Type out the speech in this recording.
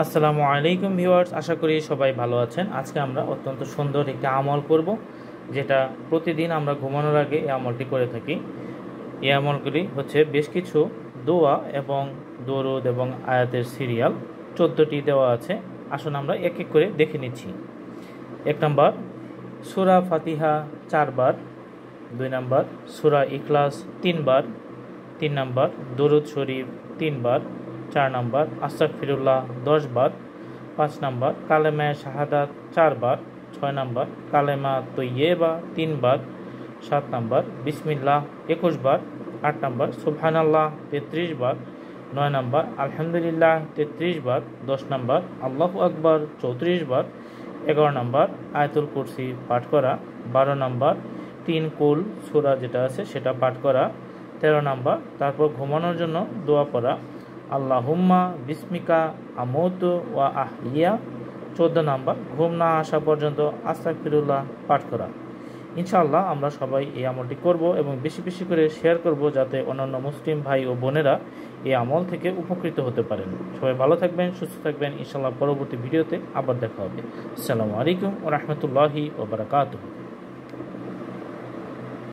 আসসালামু আলাইকুম ভিউয়ার্স, আশা করি সবাই ভালো আছেন। আজকে আমরা অত্যন্ত সুন্দর একটি আমল করব, যেটা প্রতিদিন আমরা ঘুমানোর আগে এই আমলটি করে থাকি। এই আমলগুলি হচ্ছে বেশ কিছু দোয়া এবং দরুদ এবং আয়াতের সিরিয়াল 14টি দেওয়া আছে। আসুন আমরা এক এক করে দেখে নিচ্ছি। 1 নম্বর সূরা ফাতিহা 4 বার। 2 নম্বর সূরা ইখলাস 3 বার। 3 নম্বর দরুদ শরীফ 3 বার। 4 নম্বর আস্তাগফিরুল্লাহ 10 বার। 5 নম্বর কালেমা শাহাদাত 4 বার। 6 নম্বর কালেমা তৈয়্যেবা 3 বার। 7 নম্বর বিসমিল্লাহ 21 বার। 8 নম্বর সুবহানাল্লাহ 33 বার। 9 নম্বর আলহামদুলিল্লাহ 33 বার। 10 নম্বর আল্লাহু আকবার 34 বার। 11 নম্বর আয়াতুল কুরসি পাঠ করা। 12 নম্বর 3 কুল সূরা যেটা আছে সেটা পাঠ করা। 13 নম্বর তারপর ঘুমানোর জন্য দোয়া পড়া, আল্লাহুম্মা বিসমিকা আমুতু ওয়া আহিয়া। 14 নম্বর ঘুম না আসা পর্যন্ত আস্তাগফিরুল্লাহ পাঠ করা। ইনশাআল্লাহ আমরা সবাই এই আমলটি করব এবং বেশি বেশি করে শেয়ার করব, যাতে অন্যান্য মুসলিম ভাই ও বোনেরা এই আমল থেকে উপকৃত হতে পারেন। সবাই ভালো থাকবেন, সুস্থ থাকবেন। ইনশাআল্লাহ পরবর্তী ভিডিওতে আবার দেখা হবে। আসসালামু আলাইকুম ওয়া রাহমাতুল্লাহি ওয়া বারাকাতুহু।